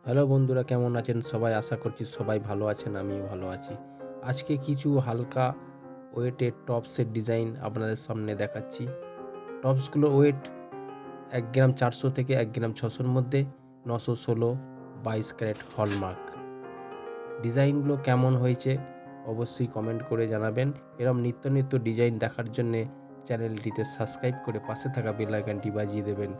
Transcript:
Hello বন্ধুরা, কেমন আছেন সবাই? আশা করছি সবাই ভালো আছেন, আমিও ভালো আছি। আজকে কিছু হালকা ওয়েটের টপসের ডিজাইন আপনাদের সামনে দেখাচ্ছি। টপসগুলোর ওয়েট ১ গ্রাম ৪০০ থেকে ১ গ্রাম ৬০০-র মধ্যে, ৯১৬ ২২ ক্যারেট হলমার্ক। ডিজাইনগুলো কেমন হয়েছে অবশ্যই কমেন্ট করে জানাবেন। এরকম নিত্য নিত্য ডিজাইন দেখার জন্যে চ্যানেলটিতে সাবস্ক্রাইব করে পাশে থাকা বেল আইকনটি বাজিয়ে দেবেন।